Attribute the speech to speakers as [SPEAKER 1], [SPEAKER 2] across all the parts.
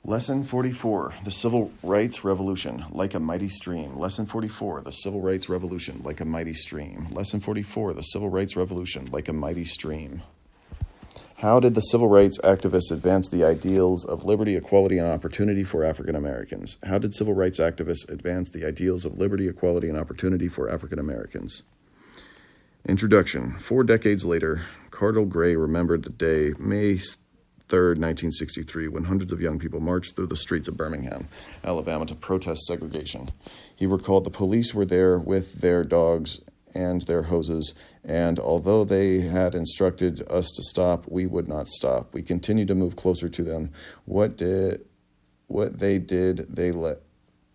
[SPEAKER 1] Lesson 44, the Civil Rights Revolution, like a mighty stream. Lesson 44, the Civil Rights Revolution, like a mighty stream. Lesson 44, the Civil Rights Revolution, like a mighty stream. How did the civil rights activists advance the ideals of liberty, equality, and opportunity for African Americans? How did civil rights activists advance the ideals of liberty, equality, and opportunity for African Americans? Introduction. 4 decades later, Cardinal Gray remembered the day, May 3rd, 1963, when hundreds of young people marched through the streets of Birmingham, Alabama, to protest segregation. He recalled the police were there with their dogs and their hoses, and although they had instructed us to stop, we would not stop. We continued to move closer to them. What they did, they let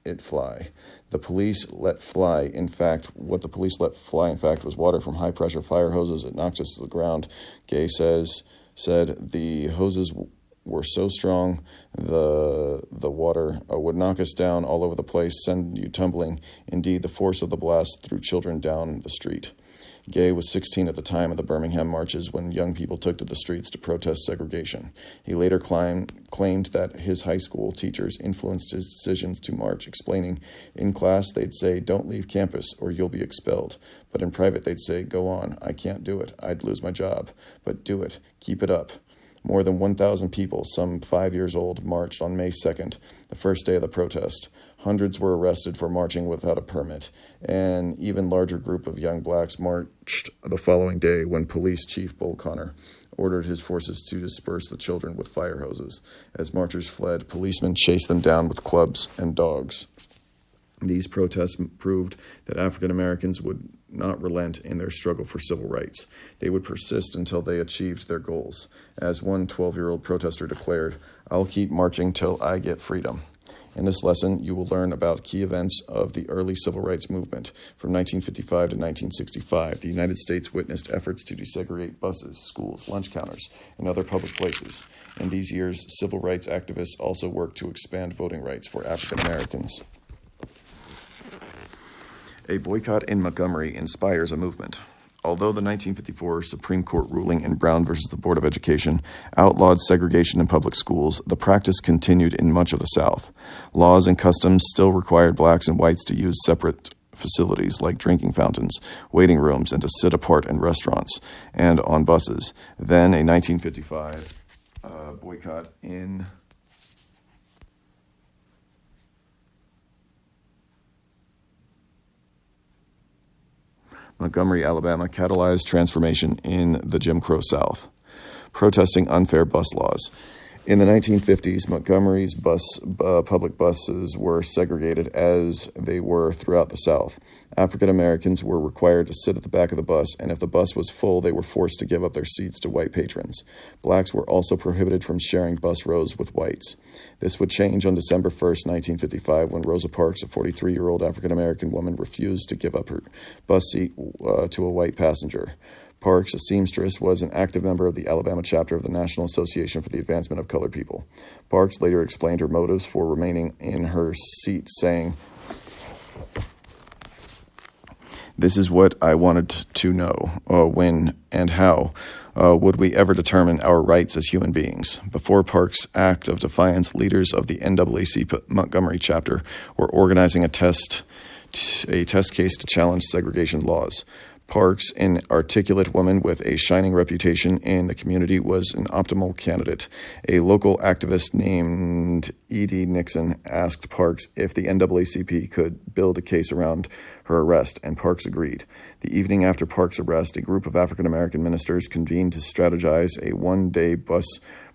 [SPEAKER 1] it fly. The police let fly. In fact, what the police let fly, in fact, was water from high-pressure fire hoses that knocked us to the ground. Gay said the hoses were so strong the water would knock us down all over the place, send you tumbling. Indeed, the force of the blast threw children down the street. Gay was 16 at the time of the Birmingham marches when young people took to the streets to protest segregation. He later claimed that his high school teachers influenced his decisions to march, explaining, in class they'd say, "Don't leave campus or you'll be expelled." But in private they'd say, "Go on, I can't do it, I'd lose my job. But do it, keep it up." More than 1,000 people, some 5 years old, marched on May 2nd, the first day of the protest. Hundreds were arrested for marching without a permit. An even larger group of young blacks marched the following day when Police Chief Bull Connor ordered his forces to disperse the children with fire hoses. As marchers fled, policemen chased them down with clubs and dogs. These protests proved that African Americans would not relent in their struggle for civil rights. They would persist until they achieved their goals. As one 12-year-old protester declared, "I'll keep marching till I get freedom." In this lesson, you will learn about key events of the early civil rights movement. From 1955 to 1965, the United States witnessed efforts to desegregate buses, schools, lunch counters, and other public places. In these years, civil rights activists also worked to expand voting rights for African Americans. A boycott in Montgomery inspires a movement. Although the 1954 Supreme Court ruling in Brown versus the Board of Education outlawed segregation in public schools, the practice continued in much of the South. Laws and customs still required blacks and whites to use separate facilities like drinking fountains, waiting rooms, and to sit apart in restaurants and on buses. Then a 1955 boycott in Montgomery, Alabama, catalyzed transformation in the Jim Crow South, protesting unfair bus laws. In the 1950s, Montgomery's public buses were segregated as they were throughout the South. African Americans were required to sit at the back of the bus, and if the bus was full, they were forced to give up their seats to white patrons. Blacks were also prohibited from sharing bus rows with whites. This would change on December 1st, 1955, when Rosa Parks, a 43-year-old African American woman, refused to give up her bus seat to a white passenger. Parks, a seamstress, was an active member of the Alabama chapter of the National Association for the Advancement of Colored People. Parks later explained her motives for remaining in her seat, saying, "This is what I wanted to know. When and how would we ever determine our rights as human beings?" Before Parks' act of defiance, leaders of the NAACP Montgomery chapter were organizing a test case to challenge segregation laws. Parks, an articulate woman with a shining reputation in the community, was an optimal candidate. A local activist named Edie Nixon asked Parks if the NAACP could build a case around her arrest, and Parks agreed. The evening after Parks' arrest, a group of African American ministers convened to strategize a one-day bus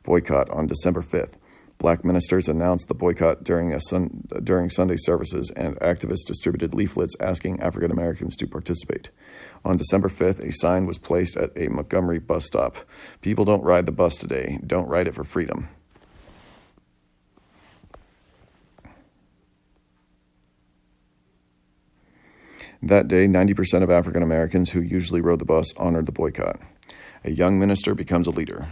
[SPEAKER 1] boycott on December 5th. Black ministers announced the boycott during Sunday services, and activists distributed leaflets asking African Americans to participate. On December 5th, a sign was placed at a Montgomery bus stop. "People don't ride the bus today. Don't ride it for freedom." That day, 90% of African Americans who usually rode the bus honored the boycott. A young minister becomes a leader.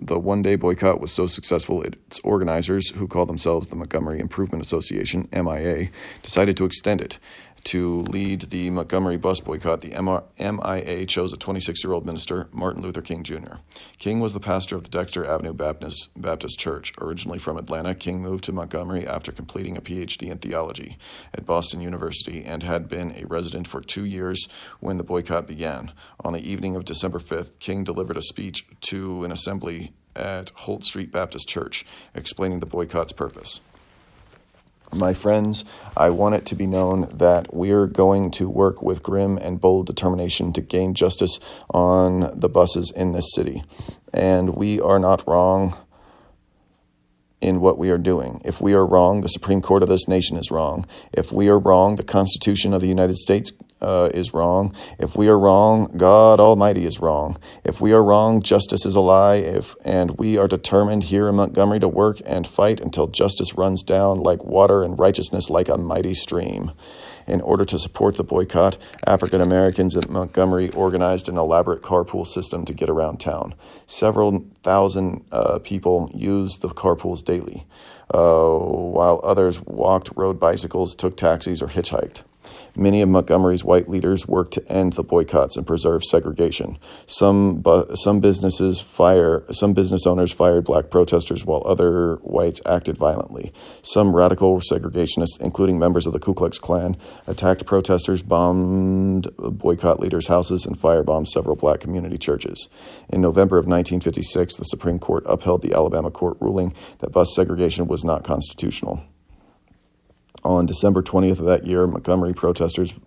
[SPEAKER 1] The one-day boycott was so successful, its organizers, who call themselves the Montgomery Improvement Association, MIA, decided to extend it To lead the Montgomery bus boycott, the MIA chose a 26-year-old minister, Martin Luther King Jr. King was the pastor of the Dexter Avenue Baptist Church. Originally from Atlanta, King moved to Montgomery after completing a PhD in theology at Boston University and had been a resident for 2 years when the boycott began. On the evening of December 5th, King delivered a speech to an assembly at Holt Street Baptist Church, explaining the boycott's purpose. My friends, I want it to be known that we're going to work with grim and bold determination to gain justice on the buses in this city. And we are not wrong in what we are doing. If we are wrong, the Supreme Court of this nation is wrong. If we are wrong, the Constitution of the United States is wrong. If we are wrong, God Almighty is wrong. If we are wrong, justice is a lie. And we are determined here in Montgomery to work and fight until justice runs down like water and righteousness like a mighty stream. In order to support the boycott, African Americans at Montgomery organized an elaborate carpool system to get around town. Several thousand people used the carpools daily, while others walked, rode bicycles, took taxis, or hitchhiked. Many of Montgomery's white leaders worked to end the boycotts and preserve segregation. Some business owners fired black protesters while other whites acted violently. Some radical segregationists, including members of the Ku Klux Klan, attacked protesters, bombed boycott leaders' houses, and firebombed several black community churches. In November of 1956, the Supreme Court upheld the Alabama court ruling that bus segregation was not constitutional. On December 20th of that year, Montgomery protesters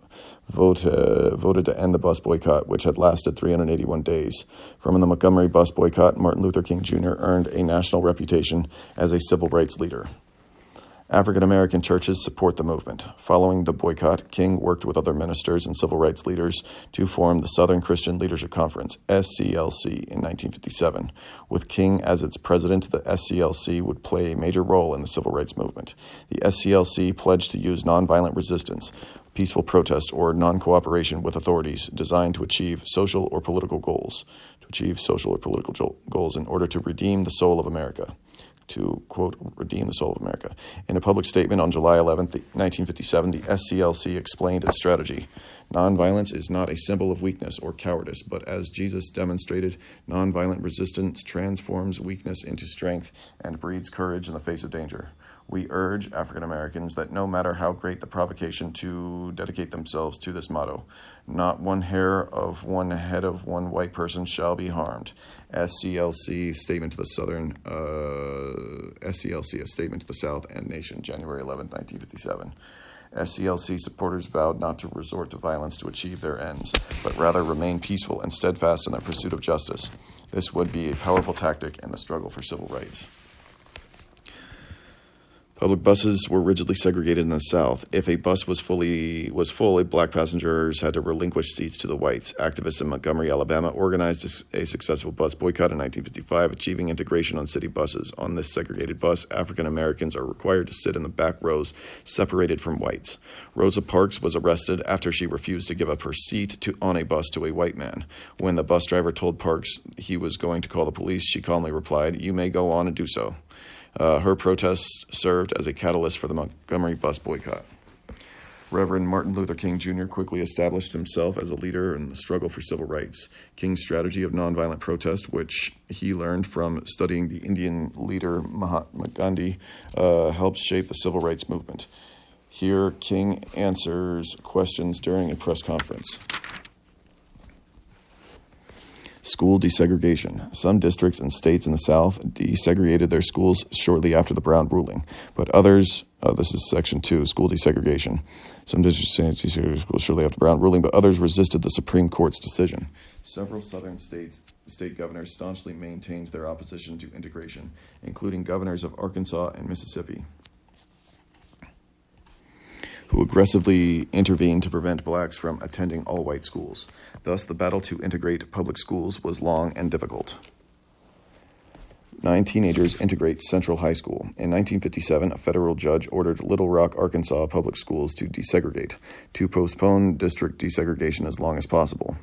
[SPEAKER 1] voted to end the bus boycott, which had lasted 381 days. From the Montgomery bus boycott, Martin Luther King Jr. earned a national reputation as a civil rights leader. African American churches support the movement. Following the boycott, King worked with other ministers and civil rights leaders to form the Southern Christian Leadership Conference, SCLC, in 1957. With King as its president, the SCLC would play a major role in the civil rights movement. The SCLC pledged to use nonviolent resistance, peaceful protest, or non-cooperation with authorities designed to achieve social or political goals. In order to redeem the soul of America. To, quote, redeem the soul of America. In a public statement on July 11th, 1957, the SCLC explained its strategy. Nonviolence is not a symbol of weakness or cowardice, but as Jesus demonstrated, nonviolent resistance transforms weakness into strength and breeds courage in the face of danger. We urge African Americans that no matter how great the provocation, to dedicate themselves to this motto: not one hair of one head of one white person shall be harmed. SCLC statement to the SCLC, a statement to the South and nation, January 11th, 1957. SCLC supporters vowed not to resort to violence to achieve their ends, but rather remain peaceful and steadfast in their pursuit of justice. This would be a powerful tactic in the struggle for civil rights. Public buses were rigidly segregated in the South. If a bus was full, black passengers had to relinquish seats to the whites. Activists in Montgomery, Alabama, organized a successful bus boycott in 1955, achieving integration on city buses. On this segregated bus, African Americans are required to sit in the back rows, separated from whites. Rosa Parks was arrested after she refused to give up her seat on a bus to a white man. When the bus driver told Parks he was going to call the police, she calmly replied, "You may go on and do so." Her protests served as a catalyst for the Montgomery bus boycott. Reverend Martin Luther King Jr. quickly established himself as a leader in the struggle for civil rights. King's strategy of nonviolent protest, which he learned from studying the Indian leader Mahatma Gandhi, helped shape the civil rights movement. Here, King answers questions during a press conference. School desegregation. Some districts and states in the South desegregated their schools shortly after the Brown ruling, but others, this is Section 2, school desegregation. Some districts desegregated schools shortly after the Brown ruling, but others resisted the Supreme Court's decision. Several southern state governors staunchly maintained their opposition to integration, including governors of Arkansas and Mississippi, who aggressively intervened to prevent blacks from attending all-white schools. Thus, the battle to integrate public schools was long and difficult. 9 teenagers integrate Central High School. In 1957, a federal judge ordered Little Rock, Arkansas public schools to desegregate, to postpone district desegregation as long as possible.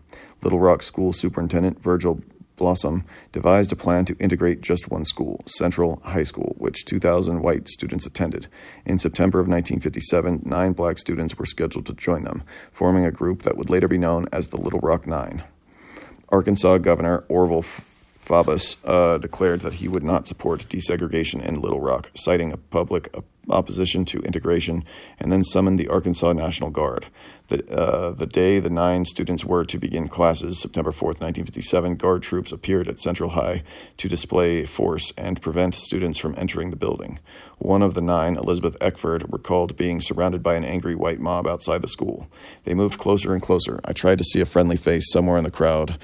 [SPEAKER 1] Little Rock School Superintendent Virgil Blossom devised a plan to integrate just one school, Central High School, which 2,000 white students attended. In September of 1957, 9 black students were scheduled to join them, forming a group that would later be known as the Little Rock Nine. Arkansas Governor Orville Faubus declared that he would not support desegregation in Little Rock, citing a public opposition to integration, and then summoned the Arkansas National Guard. The day the 9 students were to begin classes, September 4th, 1957, Guard troops appeared at Central High to display force and prevent students from entering the building. One of the 9, Elizabeth Eckford, recalled being surrounded by an angry white mob outside the school. They moved closer and closer. I tried to see a friendly face somewhere in the crowd,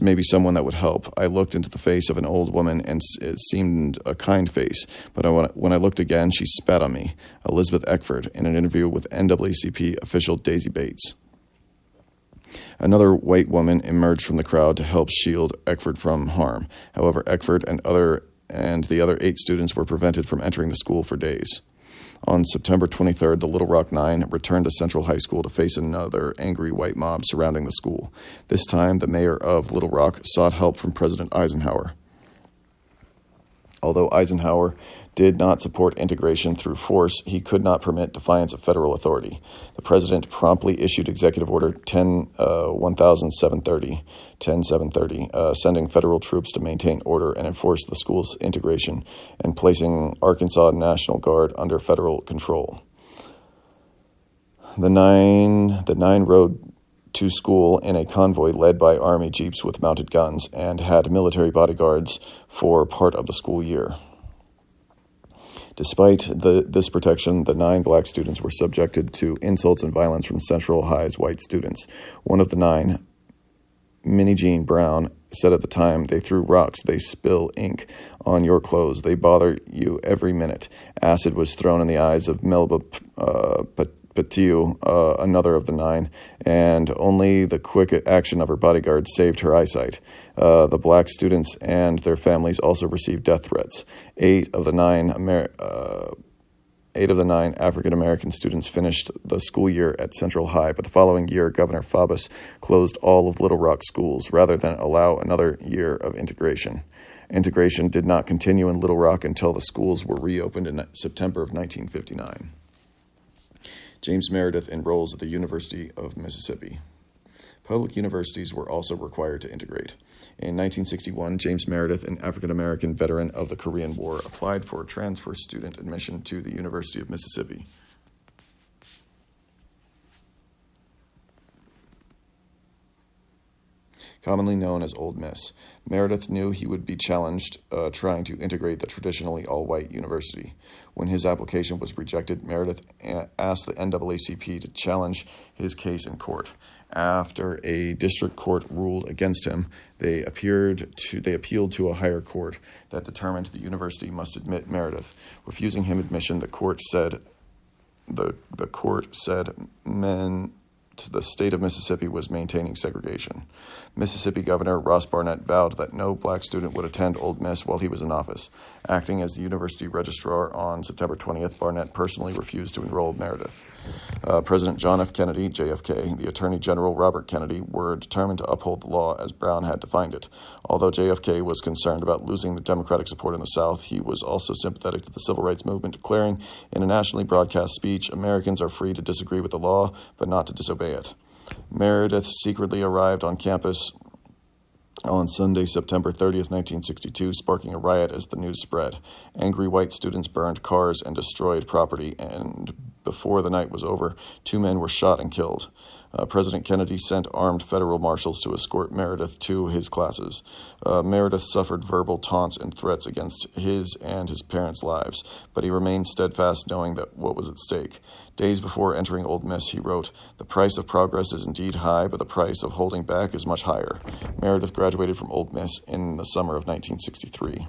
[SPEAKER 1] maybe someone that would help. I looked into the face of an old woman, and it seemed a kind face, but when I looked again, she spat on me. Elizabeth Eckford, in an interview with NAACP official Daisy Bates. Another white woman emerged from the crowd to help shield Eckford from harm. However, Eckford and the other 8 students were prevented from entering the school for days. On September 23rd, the Little Rock Nine returned to Central High School to face another angry white mob surrounding the school. This time, the mayor of Little Rock sought help from President Eisenhower. Although Eisenhower did not support integration through force, he could not permit defiance of federal authority. The president promptly issued Executive Order 10730, sending federal troops to maintain order and enforce the school's integration, and placing Arkansas National Guard under federal control. The nine rode to school in a convoy led by Army jeeps with mounted guns and had military bodyguards for part of the school year. Despite this protection, the 9 black students were subjected to insults and violence from Central High's white students. One of the 9, Minnie Jean Brown, said at the time, "They threw rocks, they spill ink on your clothes, they bother you every minute." Acid was thrown in the eyes of Melba Patiu, another of the 9, and only the quick action of her bodyguard saved her eyesight. The black students and their families also received death threats. 8 of the 9 African-American students finished the school year at Central High, but the following year, Governor Faubus closed all of Little Rock schools rather than allow another year of integration. Integration did not continue in Little Rock until the schools were reopened in September of 1959. James Meredith enrolls at the University of Mississippi. Public universities were also required to integrate. In 1961, James Meredith, an African-American veteran of the Korean War, applied for transfer student admission to the University of Mississippi. Commonly known as Old Miss, Meredith knew he would be challenged trying to integrate the traditionally all-white university. When his application was rejected, Meredith asked the NAACP to challenge his case in court. After a district court ruled against him, they appealed to a higher court that determined the university must admit Meredith. Refusing him admission, the court said the state of Mississippi was maintaining segregation. Mississippi Governor Ross Barnett vowed that no black student would attend Old Miss while he was in office. Acting as the university registrar on September 20th, Barnett personally refused to enroll Meredith. President John F. Kennedy, JFK, the Attorney General Robert Kennedy were determined to uphold the law as Brown had defined it. Although JFK was concerned about losing the Democratic support in the South, he was also sympathetic to the civil rights movement, declaring in a nationally broadcast speech, "Americans are free to disagree with the law, but not to disobey it." Meredith secretly arrived on campus on Sunday, September 30th, 1962, sparking a riot as the news spread. Angry white students burned cars and destroyed property, and before the night was over, 2 men were shot and killed. President Kennedy sent armed federal marshals to escort Meredith to his classes. Meredith suffered verbal taunts and threats against his and his parents' lives, but he remained steadfast knowing that what was at stake. Days before entering Old Miss, he wrote, "The price of progress is indeed high, but the price of holding back is much higher." Meredith graduated from Old Miss in the summer of 1963.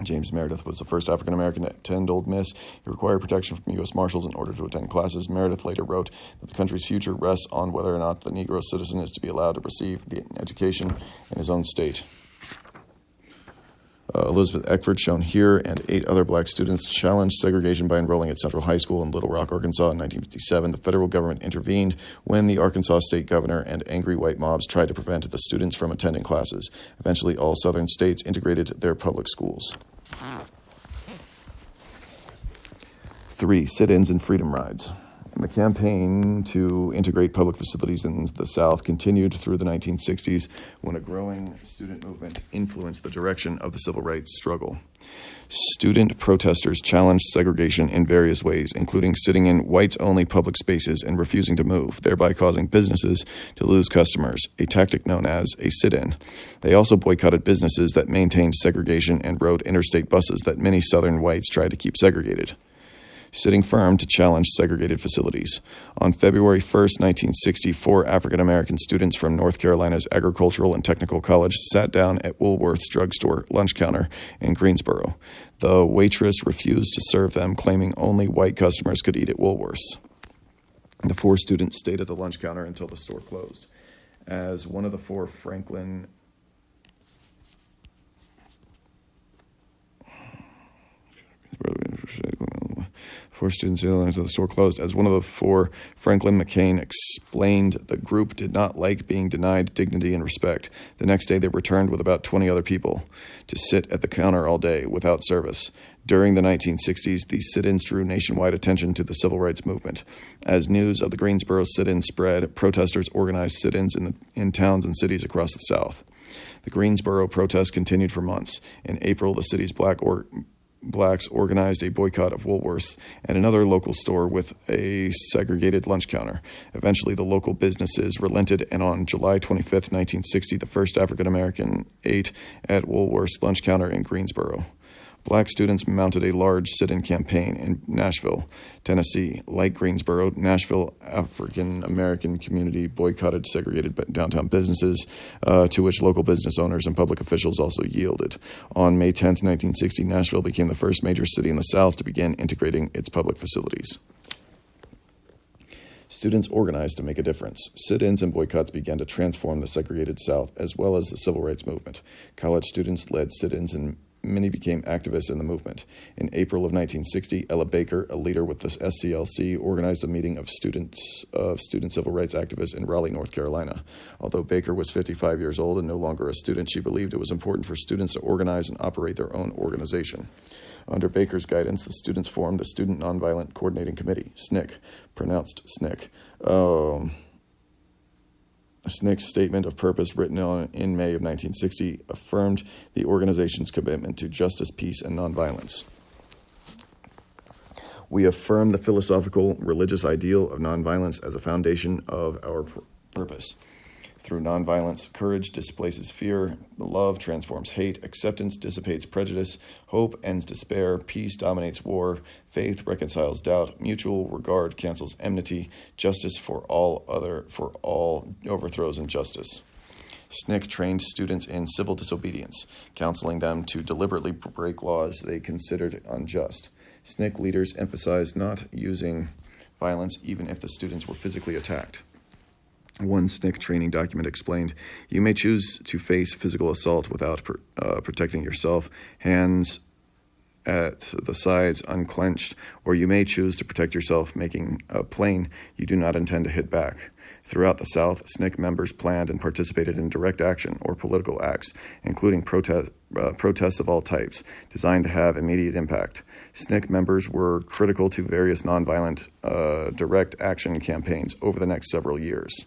[SPEAKER 1] James Meredith was the first African-American to attend Old Miss. He required protection from U.S. Marshals in order to attend classes. Meredith later wrote that the country's future rests on whether or not the Negro citizen is to be allowed to receive the education in his own state. Elizabeth Eckford, shown here, and 8 other black students challenged segregation by enrolling at Central High School in Little Rock, Arkansas in 1957. The federal government intervened when the Arkansas state governor and angry white mobs tried to prevent the students from attending classes. Eventually, all southern states integrated their public schools. 3. Sit-ins and freedom rides. The campaign to integrate public facilities in the South continued through the 1960s when a growing student movement influenced the direction of the civil rights struggle. Student protesters challenged segregation in various ways, including sitting in whites-only public spaces and refusing to move, thereby causing businesses to lose customers, a tactic known as a sit-in. They also boycotted businesses that maintained segregation and rode interstate buses that many Southern whites tried to keep segregated, sitting firm to challenge segregated facilities. On February 1st, 1964, African-American students from North Carolina's Agricultural and Technical College sat down at Woolworth's drugstore lunch counter in Greensboro. The waitress refused to serve them, claiming only white customers could eat at Woolworth's. The 4 students stayed at the lunch counter until the store closed. As one of the 4 Franklin students until the store closed. As one of the 4, Franklin McCain explained, the group did not like being denied dignity and respect. The next day, they returned with about 20 other people to sit at the counter all day without service. During the 1960s, these sit-ins drew nationwide attention to the civil rights movement. As news of the Greensboro sit-in spread, protesters organized sit-ins in towns and cities across the South. The Greensboro protests continued for months. In April, the city's blacks organized a boycott of Woolworth's and another local store with a segregated lunch counter. Eventually, the local businesses relented, and on July 25th, 1960, the first African-American ate at Woolworth's lunch counter in Greensboro. Black students mounted a large sit-in campaign in Nashville, Tennessee. Like Greensboro, Nashville African-American community boycotted segregated downtown businesses, to which local business owners and public officials also yielded. On May 10, 1960, Nashville became the first major city in the South to begin integrating its public facilities. Students organized to make a difference. Sit-ins and boycotts began to transform the segregated South, as well as the civil rights movement. College students led sit-ins, and many became activists in the movement. In April of 1960, Ella Baker, a leader with the SCLC, organized a meeting of student civil rights activists in Raleigh, North Carolina. Although Baker was 55 years old and no longer a student, she believed it was important for students to organize and operate their own organization. Under Baker's guidance, the students formed the Student Nonviolent Coordinating Committee, SNCC, pronounced SNCC. SNCC's statement of purpose, written in May of 1960, affirmed the organization's commitment to justice, peace, and nonviolence. We affirm the philosophical, religious ideal of nonviolence as a foundation of our purpose. Through nonviolence, courage displaces fear, love transforms hate, acceptance dissipates prejudice, hope ends despair, peace dominates war, faith reconciles doubt, mutual regard cancels enmity, justice for all overthrows injustice. SNCC trained students in civil disobedience, counseling them to deliberately break laws they considered unjust. SNCC leaders emphasized not using violence even if the students were physically attacked. One SNCC training document explained, you may choose to face physical assault without protecting yourself, hands at the sides unclenched, or you may choose to protect yourself, making plain you do not intend to hit back. Throughout the South, SNCC members planned and participated in direct action or political acts, including protests of all types, designed to have immediate impact. SNCC members were critical to various nonviolent direct action campaigns over the next several years.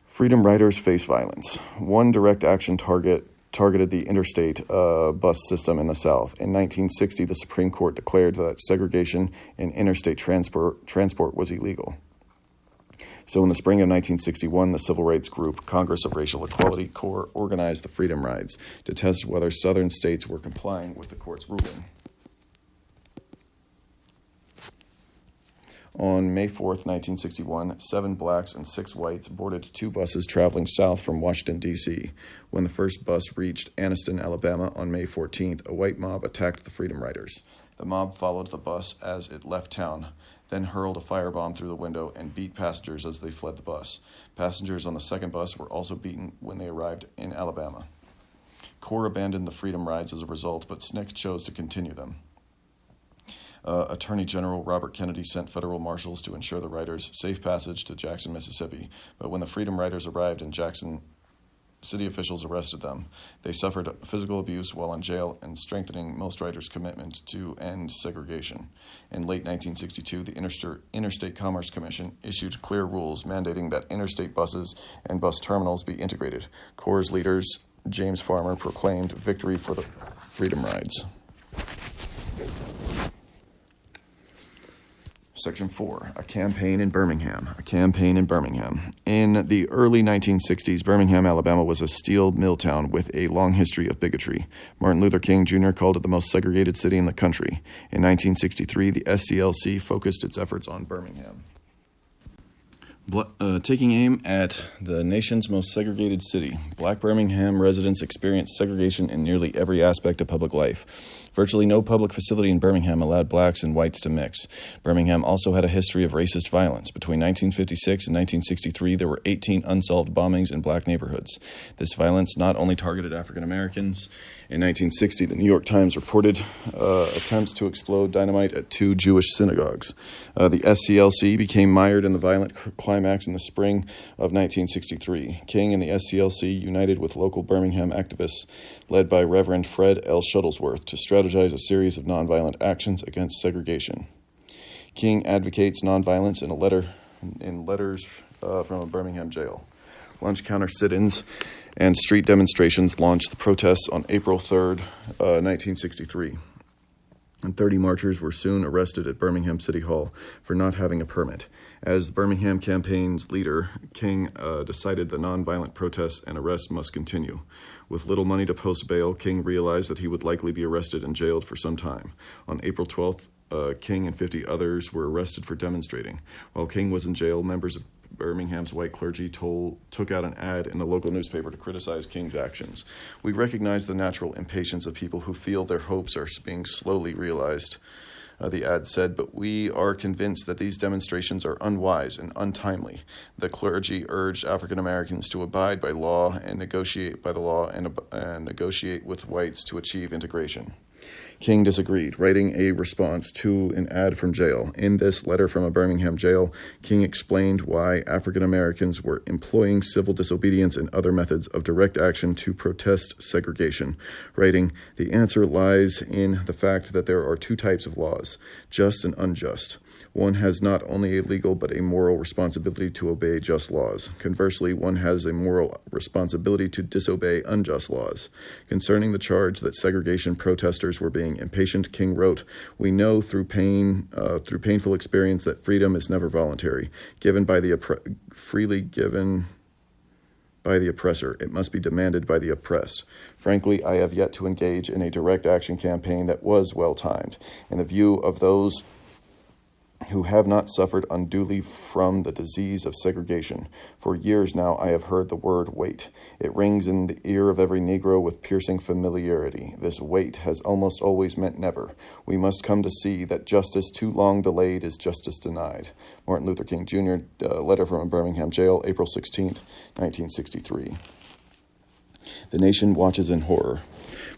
[SPEAKER 1] Freedom riders face violence. One direct action targeted the interstate bus system in the South. In 1960, the Supreme Court declared that segregation in interstate transport was illegal. So in the spring of 1961, the civil rights group Congress of Racial Equality Corps organized the Freedom Rides to test whether southern states were complying with the court's ruling. On May 4th, 1961, 7 blacks and 6 whites boarded 2 buses traveling south from Washington, D.C. When the first bus reached Anniston, Alabama on May 14th, a white mob attacked the Freedom Riders. The mob followed the bus as it left town, then hurled a firebomb through the window and beat passengers as they fled the bus. Passengers on the second bus were also beaten when they arrived in Alabama. CORE abandoned the freedom rides as a result, but SNCC chose to continue them. Attorney General Robert Kennedy sent federal marshals to ensure the riders' safe passage to Jackson, Mississippi, but when the Freedom Riders arrived in Jackson, city officials arrested them. They suffered physical abuse while in jail and strengthening most riders' commitment to end segregation. In late 1962, the Interstate Commerce Commission issued clear rules mandating that interstate buses and bus terminals be integrated. CORE's leaders, James Farmer, proclaimed victory for the Freedom Rides. Section 4, a campaign in Birmingham. A campaign in Birmingham. In the early 1960s, Birmingham, Alabama was a steel mill town with a long history of bigotry. Martin Luther King Jr. called it the most segregated city in the country. In 1963, the SCLC focused its efforts on Birmingham. Taking aim at the nation's most segregated city, Black Birmingham residents experienced segregation in nearly every aspect of public life. Virtually no public facility in Birmingham allowed blacks and whites to mix. Birmingham also had a history of racist violence. Between 1956 and 1963, there were 18 unsolved bombings in black neighborhoods. This violence not only targeted African Americans. In 1960, the New York Times reported attempts to explode dynamite at 2 Jewish synagogues. The SCLC became mired in the violent climax in the spring of 1963. King and the SCLC united with local Birmingham activists led by Reverend Fred L. Shuttlesworth to strategize a series of nonviolent actions against segregation. King advocates nonviolence in letters from a Birmingham jail. Lunch counter sit-ins and street demonstrations launched the protests on April 3rd, 1963. And 30 marchers were soon arrested at Birmingham City Hall for not having a permit. As the Birmingham campaign's leader, King decided the nonviolent protests and arrests must continue. With little money to post bail, King realized that he would likely be arrested and jailed for some time. On April 12th, King and 50 others were arrested for demonstrating. While King was in jail, members of Birmingham's white clergy took out an ad in the local newspaper to criticize King's actions. We recognize the natural impatience of people who feel their hopes are being slowly realized, the ad said, but we are convinced that these demonstrations are unwise and untimely. The clergy urged African Americans to abide by law and negotiate by the law and negotiate with whites to achieve integration. King disagreed, writing a response to an ad from jail. In this letter from a Birmingham jail, King explained why African Americans were employing civil disobedience and other methods of direct action to protest segregation, writing, "The answer lies in the fact that there are two types of laws, just and unjust. One has not only a legal but a moral responsibility to obey just laws. Conversely, one has a moral responsibility to disobey unjust laws." Concerning the charge that segregation protesters were being impatient, King wrote, "We know through painful experience that freedom is never voluntary, freely given by the oppressor. It must be demanded by the oppressed. Frankly, I have yet to engage in a direct action campaign that was well-timed. In the view of those who have not suffered unduly from the disease of segregation. For years now, I have heard the word wait. It rings in the ear of every Negro with piercing familiarity. This wait has almost always meant never. We must come to see that justice too long delayed is justice denied." Martin Luther King Jr., letter from a Birmingham jail, April 16th, 1963. The nation watches in horror.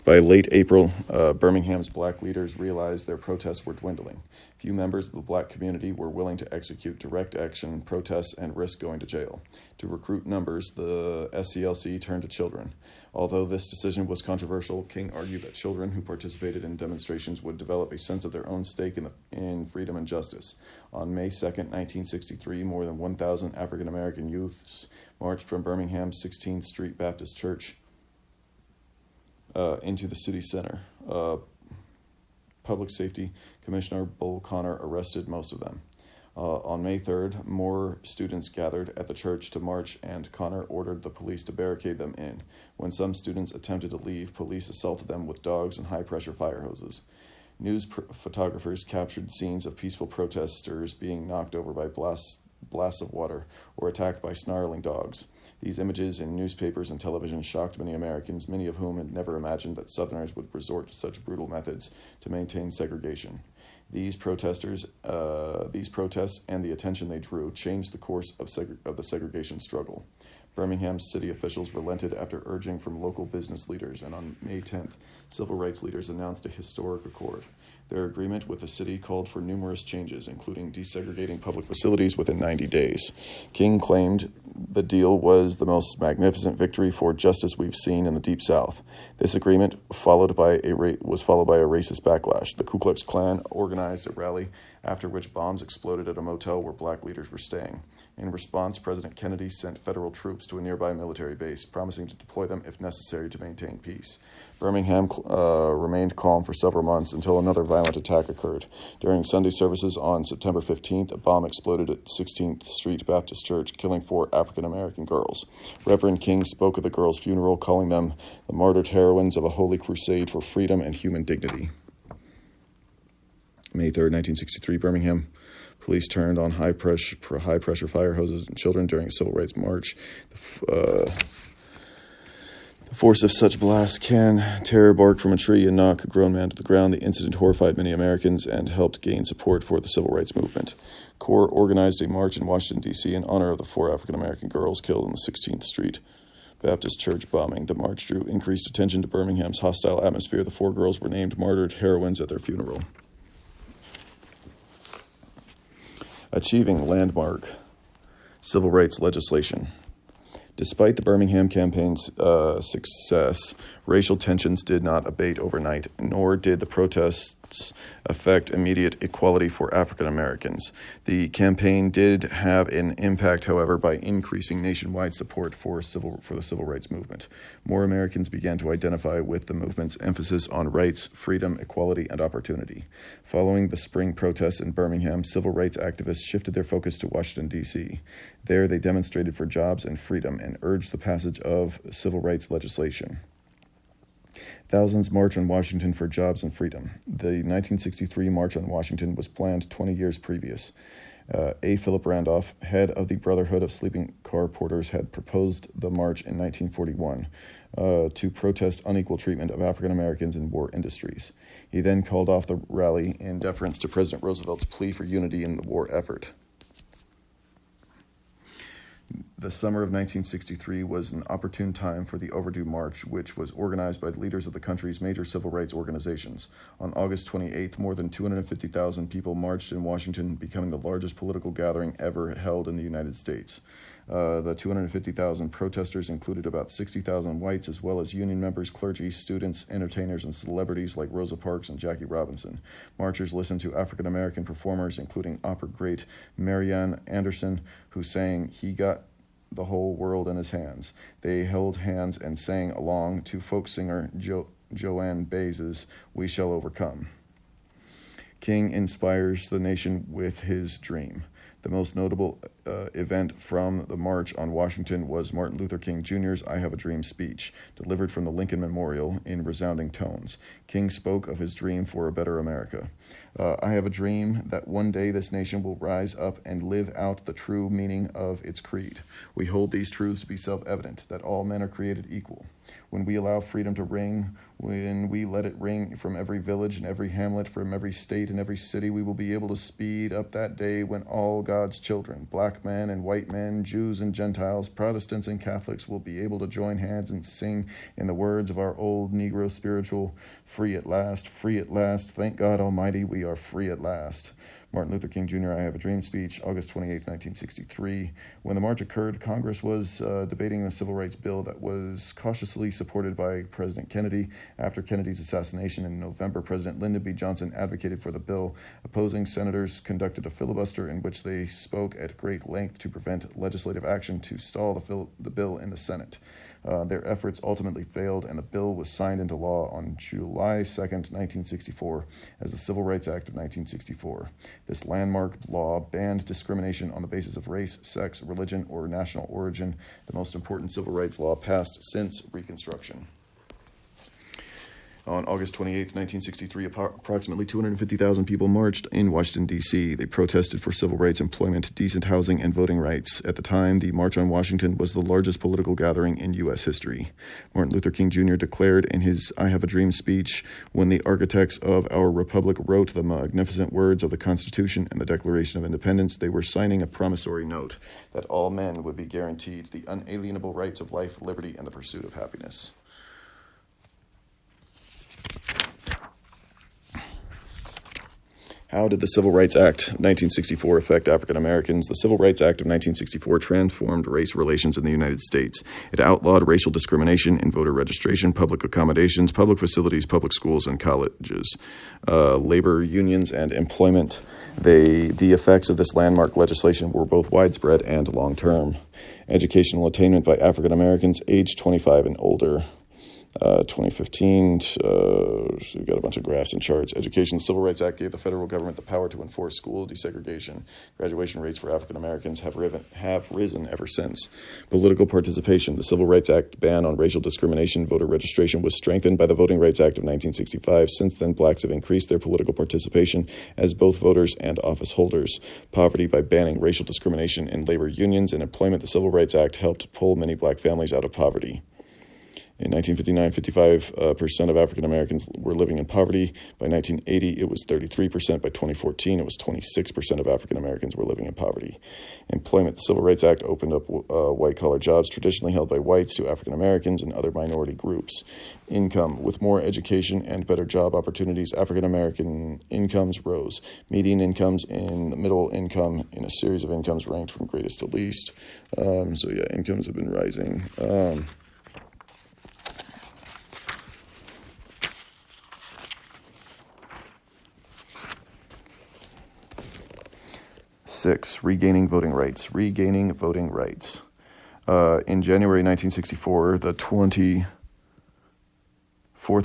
[SPEAKER 1] By late April, Birmingham's black leaders realized their protests were dwindling. Few members of the black community were willing to execute direct action protests and risk going to jail. To recruit numbers, the SCLC turned to children. Although this decision was controversial, King argued that children who participated in demonstrations would develop a sense of their own stake in freedom and justice. On May 2nd, 1963, more than 1,000 African American youths marched from Birmingham's 16th Street Baptist Church into the city center. Public Safety Commissioner Bull Connor arrested most of them. On May 3rd, more students gathered at the church to march, and Connor ordered the police to barricade them in. When some students attempted to leave, police assaulted them with dogs and high-pressure fire hoses. News photographers captured scenes of peaceful protesters being knocked over by blasts of water or attacked by snarling dogs. These images in newspapers and television shocked many Americans, many of whom had never imagined that Southerners would resort to such brutal methods to maintain segregation. These protests and the attention they drew changed the course of the segregation struggle. Birmingham city officials relented after urging from local business leaders, and on May 10th, civil rights leaders announced a historic accord. Their agreement with the city called for numerous changes, including desegregating public facilities within 90 days. King claimed the deal was the most magnificent victory for justice we've seen in the Deep South. This agreement was followed by a racist backlash. The Ku Klux Klan organized a rally, after which bombs exploded at a motel where black leaders were staying. In response, President Kennedy sent federal troops to a nearby military base, promising to deploy them if necessary to maintain peace. Birmingham remained calm for several months until another violent attack occurred. During Sunday services on September 15th, a bomb exploded at 16th Street Baptist Church, killing 4 African-American girls. Reverend King spoke at the girls' funeral, calling them the martyred heroines of a holy crusade for freedom and human dignity. May 3rd, 1963, Birmingham. Police turned on high-pressure fire hoses and children during a civil rights march. The force of such blast can tear bark from a tree and knock a grown man to the ground. The incident horrified many Americans and helped gain support for the civil rights movement. CORE organized a march in Washington, D.C. in honor of the 4 African-American girls killed in the 16th Street Baptist Church bombing. The march drew increased attention to Birmingham's hostile atmosphere. The 4 girls were named martyred heroines at their funeral. Achieving landmark civil rights legislation. Despite the Birmingham campaign's success, racial tensions did not abate overnight, nor did the protests affect immediate equality for African Americans. The campaign did have an impact, however, by increasing nationwide support for the civil rights movement. More Americans began to identify with the movement's emphasis on rights, freedom, equality, and opportunity. Following the spring protests in Birmingham, civil rights activists shifted their focus to Washington, D.C. There, they demonstrated for jobs and freedom and urged the passage of civil rights legislation. Thousands march on Washington for jobs and freedom. The 1963 March on Washington was planned 20 years previous. A. Philip Randolph, head of the Brotherhood of Sleeping Car Porters, had proposed the march in 1941 to protest unequal treatment of African Americans in war industries. He then called off the rally in deference to President Roosevelt's plea for unity in the war effort. The summer of 1963 was an opportune time for the overdue march, which was organized by the leaders of the country's major civil rights organizations. On August 28th, more than 250,000 people marched in Washington, becoming the largest political gathering ever held in the United States. The 250,000 protesters included about 60,000 whites, as well as union members, clergy, students, entertainers, and celebrities like Rosa Parks and Jackie Robinson. Marchers listened to African-American performers, including opera great Marian Anderson, who sang "He Got the Whole World in His Hands." They held hands and sang along to folk singer Joan Baez's "We Shall Overcome." King inspires the nation with his dream. The most notable event from the March on Washington was Martin Luther King Jr.'s "I Have a Dream" speech, delivered from the Lincoln Memorial in resounding tones. King spoke of his dream for a better America. "I have a dream that one day this nation will rise up and live out the true meaning of its creed. We hold these truths to be self-evident, that all men are created equal. When we allow freedom to ring, when we let it ring from every village and every hamlet, from every state and every city, we will be able to speed up that day when all God's children, black men and white men, Jews and Gentiles, Protestants and Catholics, will be able to join hands and sing in the words of our old Negro spiritual, free at last, thank God Almighty, we are free at last." Martin Luther King Jr., "I Have a Dream" speech, August 28, 1963. When the march occurred, Congress was debating the civil rights bill that was cautiously supported by President Kennedy. After Kennedy's assassination in November, President Lyndon B. Johnson advocated for the bill. Opposing senators conducted a filibuster in which they spoke at great length to prevent legislative action to stall the bill in the Senate. Their efforts ultimately failed, and the bill was signed into law on July 2nd, 1964, as the Civil Rights Act of 1964. This landmark law banned discrimination on the basis of race, sex, religion, or national origin, the most important civil rights law passed since Reconstruction. On August 28, 1963, approximately 250,000 people marched in Washington, D.C. They protested for civil rights, employment, decent housing, and voting rights. At the time, the March on Washington was the largest political gathering in U.S. history. Martin Luther King Jr. declared in his I Have a Dream speech, "When the architects of our republic wrote the magnificent words of the Constitution and the Declaration of Independence, they were signing a promissory note that all men would be guaranteed the unalienable rights of life, liberty, and the pursuit of happiness." How did the Civil Rights Act of 1964 affect African Americans? The Civil Rights Act of 1964 transformed race relations in the United States. It outlawed racial discrimination in voter registration, public accommodations, public facilities, public schools, and colleges, labor unions, and employment. The effects of this landmark legislation were both widespread and long-term. Educational attainment by African Americans aged 25 and older. 2015, so we've got a bunch of graphs and charts. Education. The Civil Rights Act gave the federal government the power to enforce school desegregation. Graduation rates for African Americans have risen ever since. Political participation. The Civil Rights Act ban on racial discrimination, voter registration was strengthened by the Voting Rights Act of 1965. Since then, blacks have increased their political participation as both voters and office holders. Poverty. By banning racial discrimination in labor unions and employment, the Civil Rights Act helped pull many black families out of poverty. In 1959, 55% of African Americans were living in poverty. By 1980, it was 33%. By 2014, it was 26% of African Americans were living in poverty. Employment. The Civil Rights Act opened up white-collar jobs traditionally held by whites to African Americans and other minority groups. Income. With more education and better job opportunities, African American incomes rose. Median incomes and middle income in a series of incomes ranked from greatest to least. Incomes have been rising. 6. Regaining voting rights. Regaining voting rights. In January 1964, the 24th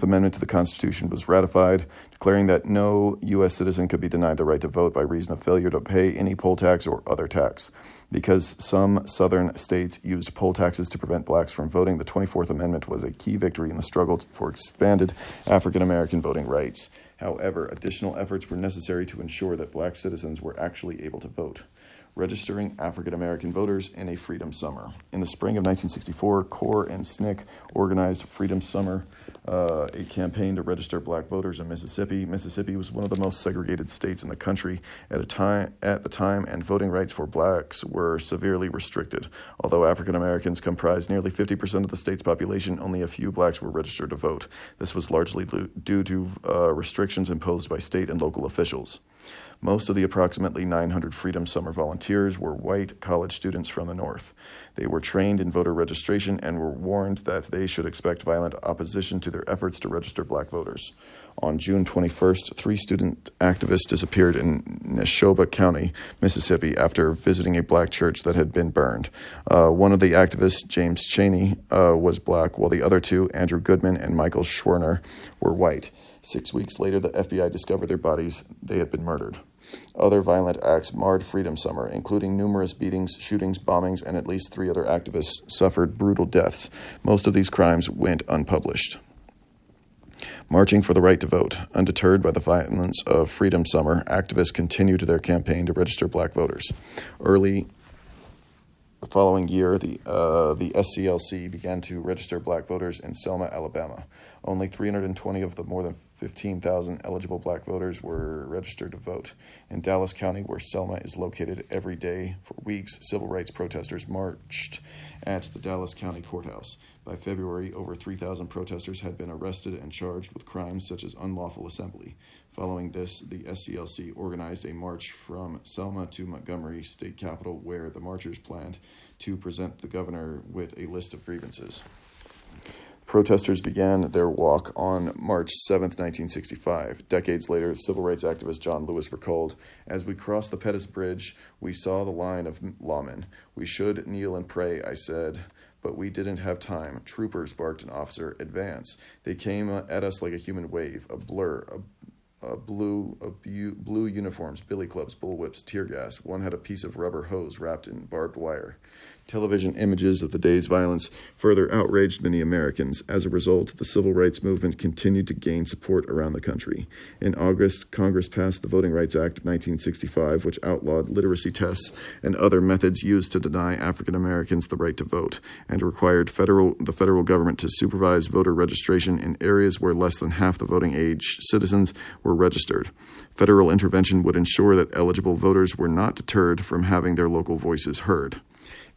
[SPEAKER 1] Amendment to the Constitution was ratified, declaring that no U.S. citizen could be denied the right to vote by reason of failure to pay any poll tax or other tax. Because some southern states used poll taxes to prevent blacks from voting, the 24th Amendment was a key victory in the struggle for expanded African American voting rights. However, additional efforts were necessary to ensure that black citizens were actually able to vote. Registering African American voters in a Freedom Summer. In the spring of 1964, CORE and SNCC organized Freedom Summer, a campaign to register black voters in Mississippi. Mississippi was one of the most segregated states in the country at the time, and voting rights for blacks were severely restricted. Although African Americans comprised nearly 50% of the state's population, only a few blacks were registered to vote. This was largely due to restrictions imposed by state and local officials. Most of the approximately 900 Freedom Summer volunteers were white college students from the North. They were trained in voter registration and were warned that they should expect violent opposition to their efforts to register black voters. On June 21st, 3 student activists disappeared in Neshoba County, Mississippi, after visiting a black church that had been burned. One of the activists, James Chaney, was black, while the other 2, Andrew Goodman and Michael Schwerner, were white. 6 weeks later, the FBI discovered their bodies. They had been murdered. Other violent acts marred Freedom Summer, including numerous beatings, shootings, bombings, and at least 3 other activists suffered brutal deaths. Most of these crimes went unpublished. Marching for the right to vote. Undeterred by the violence of Freedom Summer, activists continued their campaign to register black voters. Early the following year, the SCLC began to register black voters in Selma, Alabama. Only 320 of the more than 15,000 eligible black voters were registered to vote. In Dallas County, where Selma is located, every day for weeks, civil rights protesters marched at the Dallas County Courthouse. By February, over 3,000 protesters had been arrested and charged with crimes such as unlawful assembly. Following this, the SCLC organized a march from Selma to Montgomery State Capitol, where the marchers planned to present the governor with a list of grievances. Protesters began their walk on March 7, 1965. Decades later, civil rights activist John Lewis recalled, "As we crossed the Pettus Bridge, we saw the line of lawmen. We should kneel and pray, I said, but we didn't have time. Troopers," barked an officer, "advance." They came at us like a human wave, a blur, blue uniforms, billy clubs, bullwhips, tear gas. One had a piece of rubber hose wrapped in barbed wire. Television images of the day's violence further outraged many Americans. As a result, the civil rights movement continued to gain support around the country. In August, Congress passed the Voting Rights Act of 1965, which outlawed literacy tests and other methods used to deny African Americans the right to vote, and required the federal government to supervise voter registration in areas where less than half the voting age citizens were registered. Federal intervention would ensure that eligible voters were not deterred from having their local voices heard.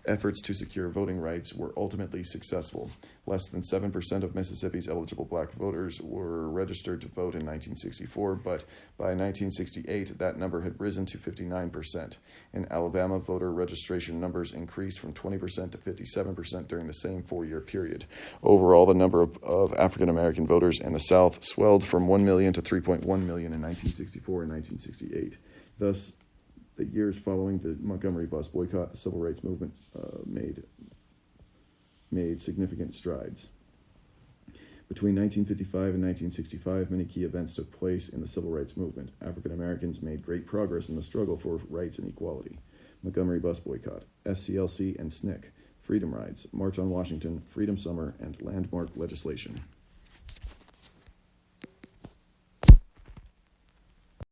[SPEAKER 1] Efforts to secure voting rights were ultimately successful. Less than 7% of Mississippi's eligible black voters were registered to vote in 1964, but by 1968, that number had risen to 59%. In Alabama, voter registration numbers increased from 20% to 57% during the same four-year period. Overall, the number of African American voters in the South swelled from 1 million to 3.1 million in 1964 and 1968. Thus, the years following the Montgomery bus boycott, the civil rights movement made significant strides. Between 1955 and 1965, many key events took place in the civil rights movement. African Americans made great progress in the struggle for rights and equality. Montgomery bus boycott, SCLC and SNCC, Freedom Rides, March on Washington, Freedom Summer, and landmark legislation.